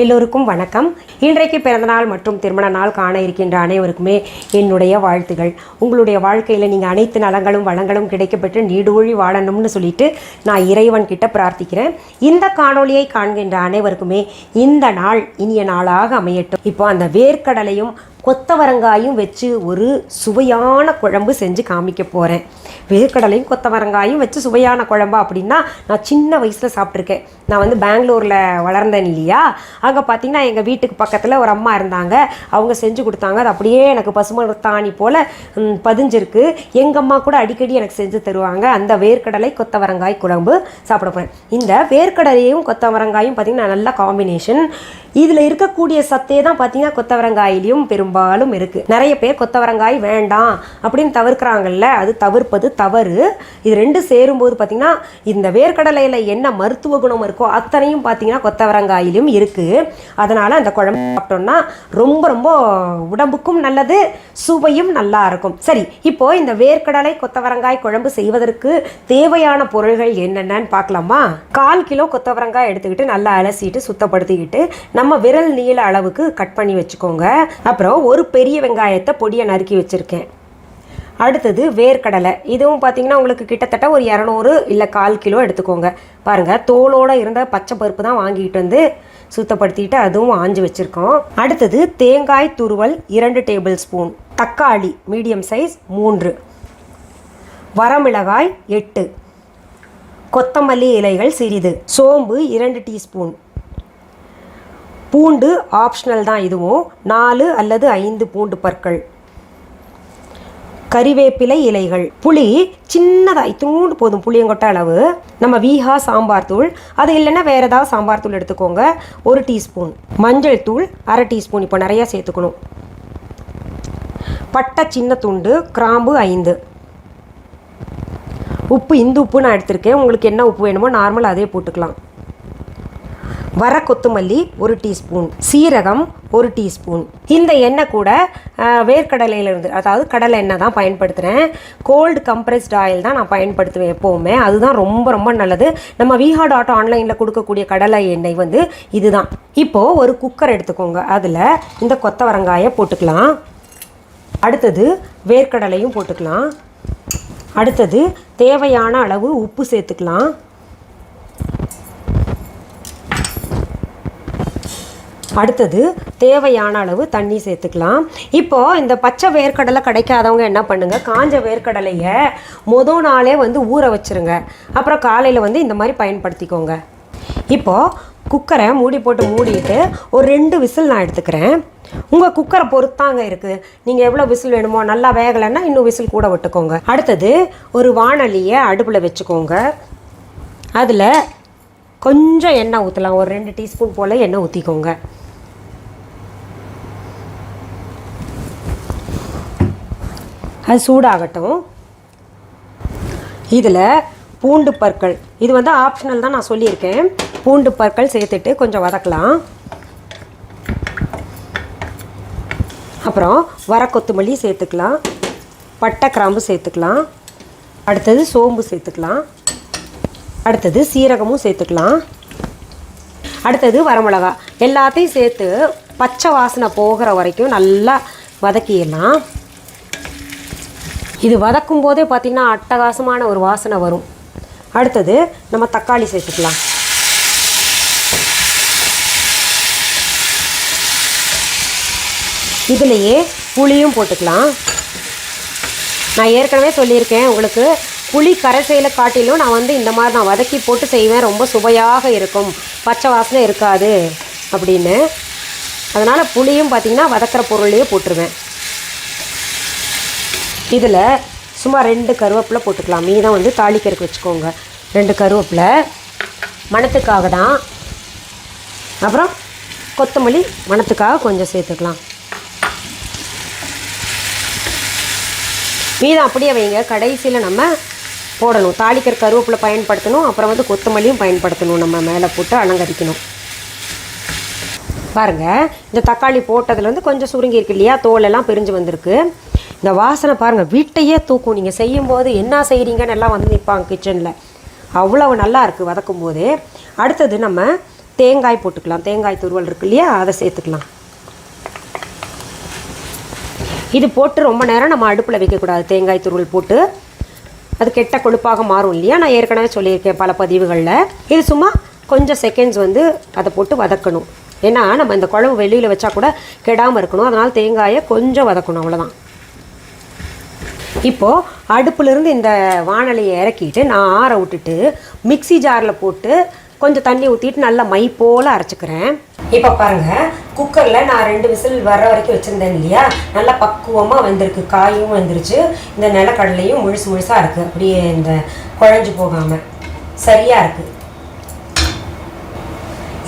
எல்லோருக்கும் வணக்கம். இன்றைக்கு பிறந்தநாள் மற்றும் திருமண நாள் காண இருக்கின்ற அனைவருக்குமே என்னுடைய வாழ்த்துகள். உங்களுடைய வாழ்க்கையில் நீங்கள் அனைத்து நலங்களும் வளங்களும் கிடைக்கப்பெற்று நீடூழி வாழணும்னு சொல்லிட்டு நான் இறைவன் கிட்ட பிரார்த்திக்கிறேன். இந்த காணொளியை காண்கின்ற அனைவருக்குமே இந்த நாள் இனிய நாளாக அமையட்டும். இப்போ அந்த வேர்க்கடலையும் கொத்தவரங்காயும் வச்சு ஒரு சுவையான குழம்பு செஞ்சு காமிக்க போகிறேன். வேர்க்கடலையும் கொத்தவரங்காயும் வச்சு சுவையான குழம்பா அப்படின்னா நான் சின்ன வயசில் சாப்பிட்ருக்கேன். நான் வந்து பெங்களூரில் வளர்ந்தேன் இல்லையா, அங்கே பார்த்திங்கன்னா எங்கள் வீட்டுக்கு பக்கத்தில் ஒரு அம்மா இருந்தாங்க. அவங்க செஞ்சு கொடுத்தாங்க. அது அப்படியே எனக்கு பசுமரத்தாணி போல் பதிஞ்சிருக்கு. எங்கள் அம்மா கூட அடிக்கடி எனக்கு செஞ்சு தருவாங்க. அந்த வேர்க்கடலை கொத்தவரங்காய் குழம்பு சாப்பிட போகிறேன். இந்த வேர்க்கடலையும் கொத்தவரங்காயும் பார்த்திங்கன்னா நல்ல காம்பினேஷன். இதில் இருக்கக்கூடிய சத்தே தான் பார்த்திங்கன்னா கொத்தவரங்காயிலையும் பெரும்பாலும் இருக்குது. நிறைய பேர் கொத்தவரங்காய் வேண்டாம் அப்படின்னு தவிர்க்கிறாங்கல்ல, அது தவிர்ப்பது தவறு. இது ரெண்டு சேரும்போது பார்த்திங்கன்னா இந்த வேர்க்கடலையில் என்ன மருத்துவ குணம் இருக்கோ அத்தனையும் பார்த்திங்கன்னா கொத்தவரங்காயிலும் இருக்குது. அதனால் அந்த குழம்பு சாப்பிட்டோம்னா ரொம்ப ரொம்ப உடம்புக்கும் நல்லது, சுவையும் நல்லா இருக்கும். சரி, இப்போது இந்த வேர்க்கடலை கொத்தவரங்காய் குழம்பு செய்வதற்கு தேவையான பொருள்கள் என்னென்னு பார்க்கலாமா? 1/4 கிலோ கொத்தவரங்காய் எடுத்துக்கிட்டு நல்லா அலசிட்டு சுத்தப்படுத்திக்கிட்டு நம்ம விரல் நீள அளவுக்கு கட் பண்ணி வச்சுக்கோங்க. அப்புறம் ஒரு பெரிய வெங்காயத்தை பொடியை நறுக்கி வச்சுருக்கேன். அடுத்தது வேர்க்கடலை. இதுவும் பார்த்திங்கன்னா உங்களுக்கு கிட்டத்தட்ட ஒரு 200 இல்லை 1/4 கிலோ எடுத்துக்கோங்க. பாருங்கள், தோலோடு இருந்த பச்சை பருப்பு தான் வாங்கிட்டு வந்து சுத்தப்படுத்திட்டு அதுவும் ஆஞ்சு வச்சுருக்கோம். அடுத்தது தேங்காய் துருவல் 2 டேபிள் ஸ்பூன், தக்காளி மீடியம் சைஸ் 3, வரமிளகாய் 8, கொத்தமல்லி இலைகள் சிறிது, சோம்பு 2 டீஸ்பூன், பூண்டு ஆப்ஷனல் தான், இதுவும் 4 அல்லது 5 பூண்டு பற்கள், கறிவேப்பிலை இலைகள், புளி சின்னதாக இத்தூண்டு போதும், புளியங்கொட்டை அளவு, நம்ம வீஹா சாம்பார் தூள், அது இல்லைன்னா வேறு ஏதாவது சாம்பார் தூள் எடுத்துக்கோங்க, 1 டீஸ்பூன், மஞ்சள் தூள் 1/2 டீஸ்பூன், இப்போ நிறையா சேர்த்துக்கணும், பட்டை சின்ன துண்டு, கிராம்பு 5, உப்பு இந்த உப்பு நான் எடுத்திருக்கேன். உங்களுக்கு என்ன உப்பு வேணுமோ நார்மல் அதே போட்டுக்கலாம், வர கொத்தமல்லி 1 டீஸ்பூன், சீரகம் 1 டீஸ்பூன். இந்த எண்ணெய் கூட வேர்க்கடலையிலிருந்து, அதாவது கடலை எண்ணெய் தான் பயன்படுத்துகிறேன். கோல்டு கம்ப்ரெஸ்ட் ஆயில் தான் நான் பயன்படுத்துவேன் எப்போவுமே. அதுதான் ரொம்ப ரொம்ப நல்லது. நம்ம வீஹா ஆன்லைனில் கொடுக்கக்கூடிய கடலை எண்ணெய் வந்து இதுதான். இப்போது ஒரு குக்கர் எடுத்துக்கோங்க. அதில் இந்த கொத்தவரங்காயை போட்டுக்கலாம். அடுத்தது வேர்க்கடலையும் போட்டுக்கலாம். அடுத்தது தேவையான அளவு உப்பு சேர்த்துக்கலாம். அடுத்தது தேவையான அளவு தண்ணி சேர்த்துக்கலாம். இப்போது இந்த பச்சை வேர்க்கடலை கிடைக்காதவங்க என்ன பண்ணுங்கள், காஞ்ச வேர்க்கடலையை மொதல் நாளே வந்து ஊற வச்சுருங்க. அப்புறம் காலையில் வந்து இந்த மாதிரி பயன்படுத்திக்கோங்க. இப்போது குக்கரை மூடி போட்டு மூடிட்டு ஒரு 2 விசில் நான் எடுத்துக்கிறேன். உங்கள் குக்கரை பொறுத்தாங்க இருக்குது. நீங்கள் எவ்வளோ விசில் வேணுமோ, நல்லா வேகலைன்னா இன்னும் விசில் கூட விட்டுக்கோங்க. அடுத்தது ஒரு வாணலியை அடுப்பில் வச்சுக்கோங்க. அதில் கொஞ்சம் எண்ணெய் ஊற்றலாம். ஒரு 2 டீஸ்பூன் போல் எண்ணெய் ஊற்றிக்கோங்க. அது சூடாகட்டும். இதில் பூண்டு பற்கள், இது வந்து ஆப்ஷனல் தான், நான் சொல்லியிருக்கேன். பூண்டு பற்கள் சேர்த்துட்டு கொஞ்சம் வதக்கலாம். அப்புறம் வர கொத்தமல்லி சேர்த்துக்கலாம், பட்டை கிராம்பு சேர்த்துக்கலாம், அடுத்தது சோம்பு சேர்த்துக்கலாம், அடுத்தது சீரகமும் சேர்த்துக்கலாம், அடுத்தது வரமிளகா. எல்லாத்தையும் சேர்த்து பச்சை வாசனை போகிற வரைக்கும் நல்லா வதக்கிடலாம். இது வதக்கும் போதே பார்த்திங்கன்னா அட்டகாசமான ஒரு வாசனை வரும். அடுத்தது நம்ம தக்காளி சேர்த்துக்கலாம். இதுலேயே புளியும் போட்டுக்கலாம். நான் ஏற்கனவே சொல்லியிருக்கேன் உங்களுக்கு, புளி கரைசையில் காட்டிலும் நான் வந்து இந்த மாதிரி நான் வதக்கி போட்டு செய்வேன். ரொம்ப சுவையாக இருக்கும், பச்சை வாசனை இருக்காது அப்படின்னு. அதனால் புளியும் பார்த்திங்கன்னா வதக்கிற பொருளையே போட்டுருவேன். இதில் சும்மா 2 கருவேப்பிலை போட்டுக்கலாம். மீதம் வந்து தாளிக்கிறதுக்கு வச்சுக்கோங்க. 2 கருவேப்பிலை மணத்துக்காக தான். அப்புறம் கொத்தமல்லி மணத்துக்காக கொஞ்சம் சேர்த்துக்கலாம். மீதம் அப்படியே வைங்க, கடைசியில் நம்ம போடணும். தாளிக்கிற கருவேப்பிலை பயன்படுத்தணும், அப்புறம் வந்து கொத்தமல்லியும் பயன்படுத்தணும். நம்ம மேலே போட்டு அலங்கரிக்கணும். பாருங்கள், இந்த தக்காளி போட்டதுலேருந்து கொஞ்சம் சுருங்கி இருக்கு இல்லையா, தோலெல்லாம் பிரிஞ்சு வந்திருக்கு. இந்த வாசனை பாருங்கள், வீட்டையே தூக்கும். நீங்கள் செய்யும்போது என்ன செய்கிறீங்கன்னு எல்லாம் வந்து நிற்பாங்க கிச்சனில். அவ்வளவு நல்லா இருக்குது வதக்கும் போது. அடுத்தது நம்ம தேங்காய் போட்டுக்கலாம். தேங்காய் துருவல் இருக்கு இல்லையா, அதை சேர்த்துக்கலாம். இது போட்டு ரொம்ப நேரம் நம்ம அடுப்பில் வைக்கக்கூடாது. தேங்காய் துருவல் போட்டு அது கெட்ட கொழுப்பாக மாறும் இல்லையா, நான் ஏற்கனவே சொல்லியிருக்கேன் பல பதிவுகளில். இது சும்மா கொஞ்சம் செகண்ட்ஸ் வந்து அதை போட்டு வதக்கணும். ஏன்னா நம்ம இந்த குழம்பு வெளியில் வச்சா கூட கெடாமல் இருக்கணும், அதனால் தேங்காயை கொஞ்சம் வதக்கணும், அவ்வளோதான். இப்போது அடுப்புலேருந்து இந்த வாணலியை இறக்கிட்டு நான் ஆற விட்டுட்டு மிக்சி ஜாரில் போட்டு கொஞ்சம் தண்ணி ஊற்றிட்டு நல்லா மை போல் அரைச்சிக்கிறேன். இப்போ பாருங்கள், குக்கரில் நான் 2 விசில் வர்ற வரைக்கும் வச்சுருந்தேன் இல்லையா, நல்லா பக்குவமாக வெந்திருக்கு. காயும் வெந்துருச்சு, இந்த நிலக்கடலையும் முழுசாக இருக்குது, அப்படியே இந்த குழஞ்சி போகாமல் சரியாக இருக்குது.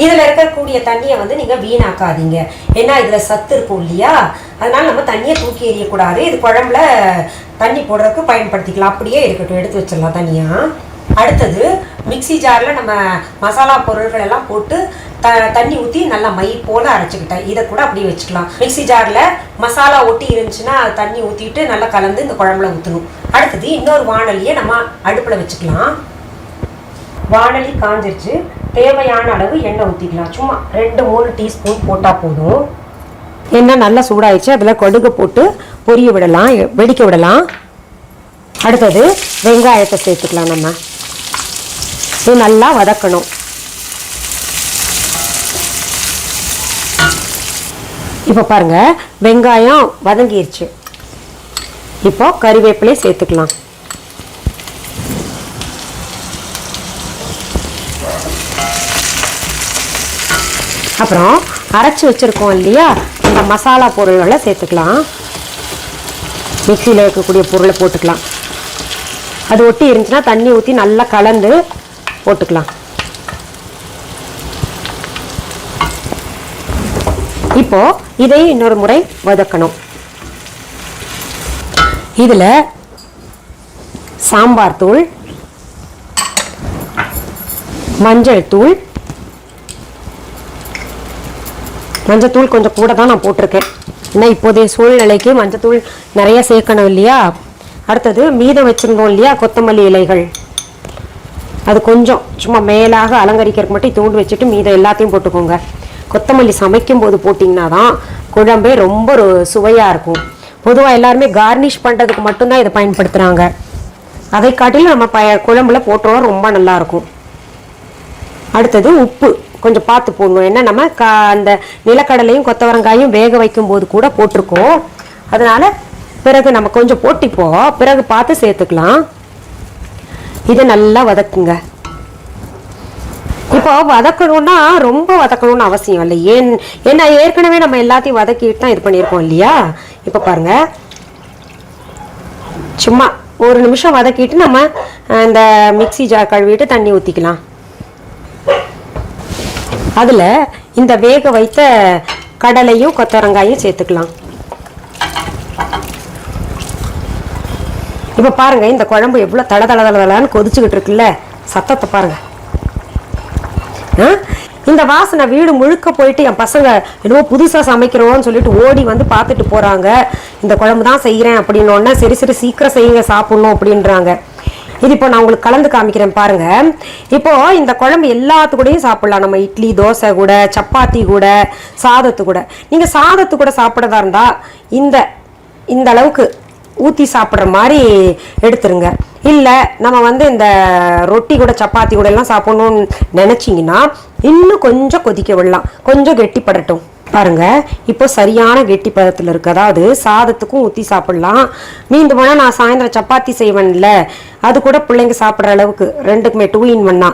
இதில் இருக்கக்கூடிய தண்ணியை வந்து நீங்கள் வீணாக்காதீங்க. ஏன்னா இதில் சத்து இருக்கும் இல்லையா, அதனால் நம்ம தண்ணியை தூக்கி எறியக்கூடாது. இது குழம்புல தண்ணி போடுறதுக்கு பயன்படுத்திக்கலாம். அப்படியே இருக்கட்டும், எடுத்து வச்சிடலாம் தனியாக. அடுத்தது மிக்சி ஜாரில் நம்ம மசாலா பொருட்கள் எல்லாம் போட்டு தண்ணி ஊற்றி நல்லா மை போல் அரைச்சிக்கிட்டேன். இதை கூட அப்படியே வச்சுக்கலாம். மிக்சி ஜாரில் மசாலா ஒட்டி இருந்துச்சுன்னா தண்ணி ஊற்றிட்டு நல்லா கலந்து இந்த குழம்புல ஊற்றணும். அடுத்தது இன்னொரு வாணலியை நம்ம அடுப்பில் வச்சுக்கலாம். வாணலி காஞ்சிருச்சு. தேவையான அளவு எண்ணெய் ஊற்றிக்கலாம். சும்மா 2-3 டீஸ்பூன் போட்டால் போதும். எண்ணெய் நல்லா சூடாயிடுச்சு. அதில் கடுகு போட்டு பொரிய விடலாம், வெடிக்க விடலாம். அடுத்தது வெங்காயத்தை சேர்த்துக்கலாம். நம்ம இது நல்லா வதக்கணும். இப்போ பாருங்கள், வெங்காயம் வதங்கிருச்சு. இப்போ கறிவேப்பிலை சேர்த்துக்கலாம். அப்புறம் அரைச்சி வச்சுருக்கோம் இல்லையா, இந்த மசாலா பொருள்களை சேர்த்துக்கலாம். மிக்சியில் இருக்கக்கூடிய பொருளை போட்டுக்கலாம். அது ஒட்டி இருந்துச்சுன்னா தண்ணி ஊற்றி நல்லா கலந்து போட்டுக்கலாம். இப்போது இதை இன்னொரு முறை வதக்கணும். இதில் சாம்பார் தூள், மஞ்சள் தூள், மஞ்சத்தூள் கொஞ்சம் கூட தான் நான் போட்டிருக்கேன். ஏன்னா இப்போதைய சூழ்நிலைக்கு மஞ்சத்தூள் நிறைய சேர்க்கணும் இல்லையா. அடுத்தது மீதம் வச்சுருந்தோம் இல்லையா கொத்தமல்லி இலைகள், அது கொஞ்சம் சும்மா மேலாக அலங்கரிக்கிறதுக்கு மட்டும் தூண்டு வச்சுட்டு மீதம் எல்லாத்தையும் போட்டுக்கோங்க. கொத்தமல்லி சமைக்கும் போது போட்டிங்கன்னா தான் குழம்பே ரொம்ப சுவையாக இருக்கும். பொதுவாக எல்லாருமே கார்னிஷ் பண்ணுறதுக்கு மட்டும்தான் இதை பயன்படுத்துகிறாங்க. அதை காட்டிலும் நம்ம குழம்புல போட்டோம் ரொம்ப நல்லாயிருக்கும். அடுத்தது உப்பு கொஞ்சம் பார்த்து போடணும். ஏன்னா நம்ம அந்த நிலக்கடலையும் கொத்தவரங்காயும் வேக வைக்கும் போது கூட போட்டிருக்கோம். அதனால் பிறகு நம்ம கொஞ்சம் போட்டிப்போம், பிறகு பார்த்து சேர்த்துக்கலாம். இதை நல்லா வதக்குங்க. இப்போ வதக்கணும்னா ரொம்ப வதக்கணும்னு அவசியம் இல்லை. ஏன்னா ஏற்கனவே நம்ம எல்லாத்தையும் வதக்கிட்டு தான் இது பண்ணியிருக்கோம் இல்லையா. இப்போ பாருங்கள், சும்மா 1 நிமிஷம் வதக்கிட்டு நம்ம இந்த மிக்சி ஜார் கழுவிட்டு தண்ணி ஊற்றிக்கலாம். அதில் இந்த வேக வைத்த கடலையும் கொத்தவரங்காயும் சேர்த்துக்கலாம். இப்போ பாருங்கள், இந்த குழம்பு எவ்வளோ தளதளன்னு கொதிச்சுக்கிட்டு இருக்குல்ல, சத்தத்தை பாருங்கள். இந்த வாசனை வீடு முழுக்க போயிட்டு என் பசங்க என்னவோ புதுசாக சமைக்கிறோன்னு சொல்லிட்டு ஓடி வந்து பார்த்துட்டு போகிறாங்க. இந்த குழம்பு தான் செய்கிறேன் அப்படின்னோடனே சரி சீக்கிரம் செய்யுங்க சாப்பிட்ணும் அப்படின்றாங்க. இது இப்போ நான் உங்களுக்கு கலந்து காமிக்கிறேன் பாருங்கள். இப்போது இந்த குழம்பு எல்லாத்துக்கூடையும் சாப்பிட்லாம். நம்ம இட்லி, தோசை கூட, சப்பாத்தி கூட, சாதத்து கூட. நீங்கள் சாதத்து கூட சாப்பிட்றதா இருந்தால் இந்த அளவுக்கு ஊற்றி சாப்பிட்ற மாதிரி எடுத்துருங்க. இல்லை நம்ம வந்து இந்த ரொட்டி கூட சப்பாத்தி கூட எல்லாம் சாப்பிட்ணுன்னு நினச்சிங்கன்னா இன்னும் கொஞ்சம் கொதிக்க விடலாம், கொஞ்சம் கெட்டிப்படட்டும். பாருங்கள், இப்போ சரியான கெட்டி பதத்தில் இருக்குது. அதாவது சாதத்துக்கும் ஊற்றி சாப்பிட்லாம். மீண்டு போனால் நான் சாயந்தரம் சப்பாத்தி செய்வேன்ல, அது கூட பிள்ளைங்க சாப்பிட்ற அளவுக்கு 2க்குமே 2 in 1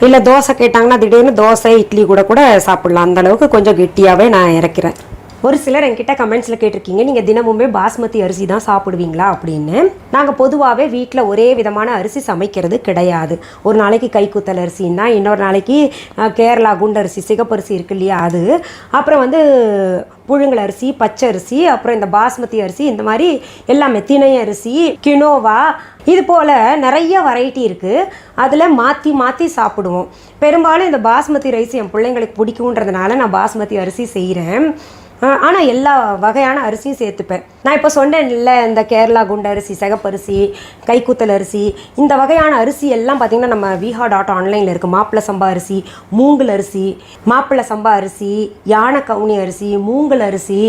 இல்லை தோசை கேட்டாங்கன்னா திடீர்னு தோசை இட்லி கூட சாப்பிட்லாம். அந்த அளவுக்கு கொஞ்சம் கெட்டியாகவே நான் இறக்கிறேன். ஒரு சிலர் என்கிட்ட கமெண்ட்ஸில் கேட்டிருக்கீங்க, நீங்கள் தினமுமே பாஸ்மதி அரிசி தான் சாப்பிடுவீங்களா அப்படின்னு. நாங்கள் பொதுவாகவே வீட்டில் ஒரே விதமான அரிசி சமைக்கிறது கிடையாது. ஒரு நாளைக்கு கைக்குத்தல் அரிசின்னா, இன்னொரு நாளைக்கு கேரளா குண்டரிசி சிகப்பரிசி இருக்கு இல்லையா அது, அப்புறம் வந்து புழுங்கல் அரிசி, பச்சை அரிசி, அப்புறம் இந்த பாஸ்மதி அரிசி, இந்த மாதிரி எல்லாமே திணை அரிசி, கினோவா, இது போல் நிறைய வெரைட்டி இருக்குது. அதில் மாற்றி சாப்பிடுவோம். பெரும்பாலும் இந்த பாஸ்மதி ரைஸ் என் பிள்ளைங்களுக்கு பிடிக்குன்றதுனால நான் பாஸ்மதி அரிசி செய்கிறேன். ஆனால் எல்லா வகையான அரிசியும் சேர்த்துப்பேன். நான் இப்போ சொன்னேன்ல, இந்த கேரளா குண்டு அரிசி, சிகப்பரிசி, கைக்குத்தல் அரிசி, இந்த வகையான அரிசி எல்லாம் பார்த்திங்கன்னா நம்ம viha.online இருக்குது. மாப்பிள்ளை சம்பா அரிசி, மூங்கல் அரிசி, மாப்பிள்ளை சம்பா அரிசி, யானை கவுனி அரிசி, மூங்கல் அரிசி,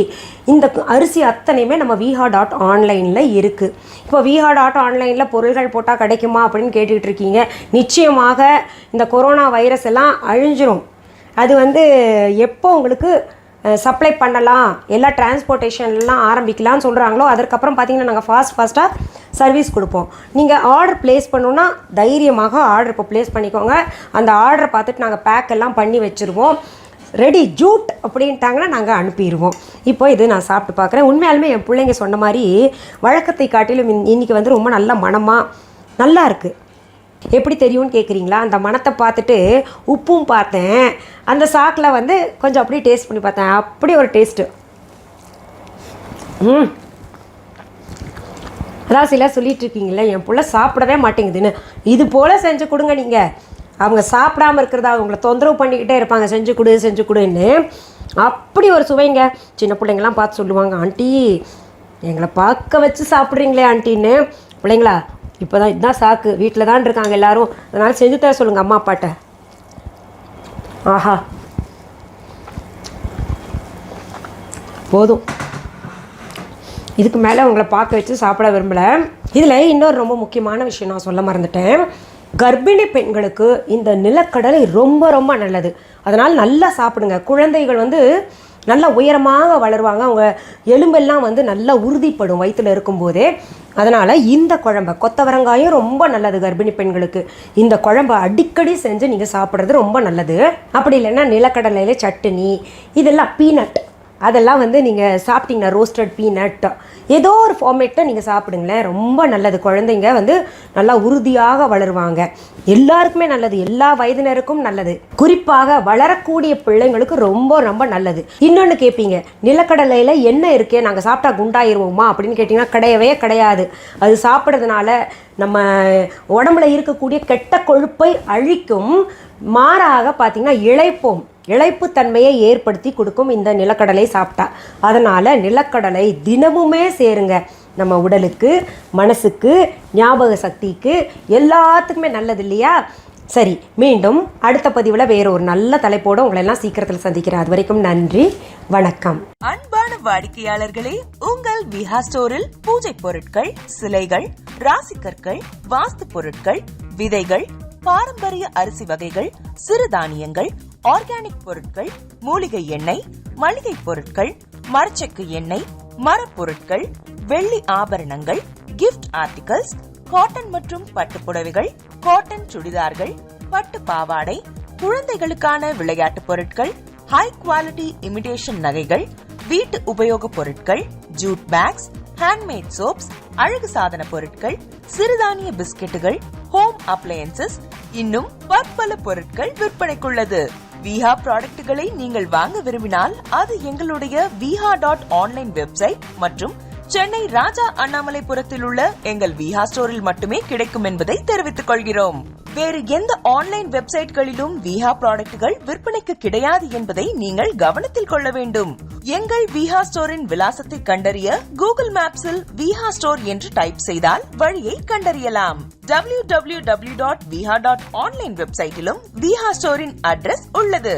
இந்த அரிசி அத்தனையுமே நம்ம viha.online இருக்குது. இப்போ viha.online பொருள்கள் போட்டால் கிடைக்குமா அப்படின்னு கேட்டுக்கிட்டு இருக்கீங்க. நிச்சயமாக இந்த கொரோனா வைரஸ் எல்லாம் அழிஞ்சிரும். அது எப்போ உங்களுக்கு சப்ளை பண்ணலாம், எல்லா டிரான்ஸ்போர்ட்டேஷன்லாம் ஆரம்பிக்கலாம்னு சொல்கிறாங்களோ அதற்கப்புறம் பார்த்திங்கன்னா நாங்கள் ஃபாஸ்ட்டாக சர்வீஸ் கொடுப்போம். நீங்கள் ஆர்டர் ப்ளேஸ் பண்ணணுன்னா தைரியமாக ஆர்டர் இப்போ ப்ளேஸ் பண்ணிக்கோங்க. அந்த ஆர்டரை பார்த்துட்டு நாங்கள் பேக் எல்லாம் பண்ணி வச்சுருவோம். ரெடி ஜூட் அப்படின்ட்டாங்கன்னா நாங்கள் அனுப்பிடுவோம். இப்போ இது நான் சாப்பிட்டு பார்க்குறேன். உண்மையாலுமே என் பிள்ளைங்க சொன்ன மாதிரி வழக்கத்தை காட்டிலும் இன்றைக்கி ரொம்ப நல்ல மணமாக நல்லா இருக்குது. எப்படி தெரியும்னு கேட்குறீங்களா? அந்த மணத்தை பார்த்துட்டு உப்பும் பார்த்தேன், அந்த சாக்கில் கொஞ்சம் அப்படியே டேஸ்ட் பண்ணி பார்த்தேன். அப்படி ஒரு டேஸ்ட்டு. அதான் சில சொல்லிட்டு இருக்கீங்களே என் பிள்ளை சாப்பிடவே மாட்டேங்குதுன்னு. இது போல் செஞ்சு கொடுங்க. நீங்கள் அவங்க சாப்பிடாமல் இருக்கிறதா அவங்கள தொந்தரவு பண்ணிக்கிட்டே இருப்பாங்க, செஞ்சு கொடுன்னு. அப்படி ஒரு சுவைங்க. சின்ன பிள்ளைங்களாம் பார்த்து சொல்லுவாங்க, ஆண்டி எங்களை பார்க்க வச்சு சாப்பிட்றீங்களே ஆண்டின்னு. பிள்ளைங்களா இப்போ தான் இதுதான் சாக்கு, வீட்டில் தான் இருக்காங்க எல்லோரும், அதனால் செஞ்சு தர சொல்லுங்கள் அம்மா அப்பாட்ட. ஆஹா போதும், இதுக்கு மேலே உங்களை பார்க்க வச்சு சாப்பிட விரும்பலை. இதில் இன்னொரு ரொம்ப முக்கியமான விஷயம் நான் சொல்ல மறந்துட்டேன். கர்ப்பிணி பெண்களுக்கு இந்த நிலக்கடலை ரொம்ப ரொம்ப நல்லது. அதனால் நல்லா சாப்பிடுங்க. குழந்தைகள் நல்லா உயரமாக வளருவாங்க. அவங்க எலும்பெல்லாம் நல்லா உறுதிப்படும் வயிற்றில் இருக்கும்போதே. அதனால் இந்த குழம்பை, கொத்தவரங்காயும் ரொம்ப நல்லது கர்ப்பிணி பெண்களுக்கு. இந்த குழம்பை அடிக்கடி செஞ்சு நீங்கள் சாப்பிட்றது ரொம்ப நல்லது. அப்படி இல்லைன்னா நிலக்கடலையில் சட்னி, இதெல்லாம் பீனட், அதெல்லாம் நீங்கள் சாப்பிட்டீங்கன்னா ரோஸ்டட் பீனட் ஏதோ ஒரு ஃபார்மேட்டை நீங்கள் சாப்பிடுங்களேன். ரொம்ப நல்லது. குழந்தைங்க நல்லா உறுதியாக வளருவாங்க. எல்லாருக்குமே நல்லது, எல்லா வயதினருக்கும் நல்லது. குறிப்பாக வளரக்கூடிய பிள்ளைங்களுக்கு ரொம்ப ரொம்ப நல்லது. இன்னொன்று கேட்பீங்க, நிலக்கடலையில் என்ன இருக்கே, நாங்கள் சாப்பிட்டா குண்டாயிருவோமா அப்படின்னு கேட்டிங்கன்னா கிடையவே கிடையாது. அது சாப்பிட்றதுனால நம்ம உடம்புல இருக்கக்கூடிய கெட்ட கொழுப்பை அழிக்கும். மாறாக பார்த்திங்கன்னா இளைப்புத்தன்மையை ஏற்படுத்தி கொடுக்கும் இந்த நிலக்கடலை சாப்பிட்டா. அதனால் நிலக்கடலை தினமுமே சேருங்க. நம்ம உடலுக்கு, மனசுக்கு, ஞாபக சக்திக்கு, எல்லாத்துக்குமே நல்லது இல்லையா? சரி, மீண்டும் அடுத்த பதிவில் வேற ஒரு நல்ல தலைப்போடு உங்களை எல்லாம் சீக்கிரத்தில் சந்திக்கிறேன். அது வரைக்கும் நன்றி, வணக்கம். அன்பான வாடிக்கையாளர்களே, உங்கள் விஹா ஸ்டோரில் பூஜை பொருட்கள், சிலைகள், ராசிக்கற்கள், வாஸ்து பொருட்கள், விதைகள், பாரம்பரிய அரிசி வகைகள், சிறுதானியங்கள், ஆர்கானிக் பொருட்கள், மூலிகை எண்ணெய், மளிகை பொருட்கள், மரச்செக்கு எண்ணெய், மரப்பொருட்கள், வெள்ளி ஆபரணங்கள், கிஃப்ட் ஆர்டிகல்ஸ், காட்டன் மற்றும் பட்டு புடவைகள், காட்டன் சுடிதார்கள், பட்டு பாவாடை, குழந்தைகளுக்கான விளையாட்டு பொருட்கள், ஹை குவாலிட்டி இமிடேஷன் நகைகள், வீட்டு உபயோக பொருட்கள், ஜூட் பேக்ஸ், ஹேண்ட்மேட் சோப்ஸ், அழகு சாதன பொருட்கள், சிறுதானிய பிஸ்கெட்டுகள், ஹோம் அப்ளையன்சஸ், இன்னும் பற்பல பொருட்கள் விற்பனைக்குள்ளது. விஹா ப்ராடக்ட்களை நீங்கள் வாங்க விரும்பினால் அது எங்களுடைய viha.online வெப்சைட் மற்றும் சென்னை ராஜா அண்ணாமலைபுரத்தில் உள்ள எங்கள் விஹா ஸ்டோரில் மட்டுமே கிடைக்கும் என்பதை தெரிவித்துக் கொள்கிறோம். வேறு எந்த ஆன்லைன் வெப்சைட்களிலும் விஹா ப்ராடக்ட்கள் விற்பனைக்கு கிடையாது என்பதை நீங்கள் கவனத்தில் கொள்ள வேண்டும். எங்கள் விஹா ஸ்டோரின் விலாசத்தை கண்டறிய கூகுள் மேப்ஸில் விஹா ஸ்டோர் என்று டைப் செய்தால் வழியை கண்டறியலாம். www.viha.online வெப்சைட்டிலும் விஹா ஸ்டோரின் அட்ரஸ் உள்ளது.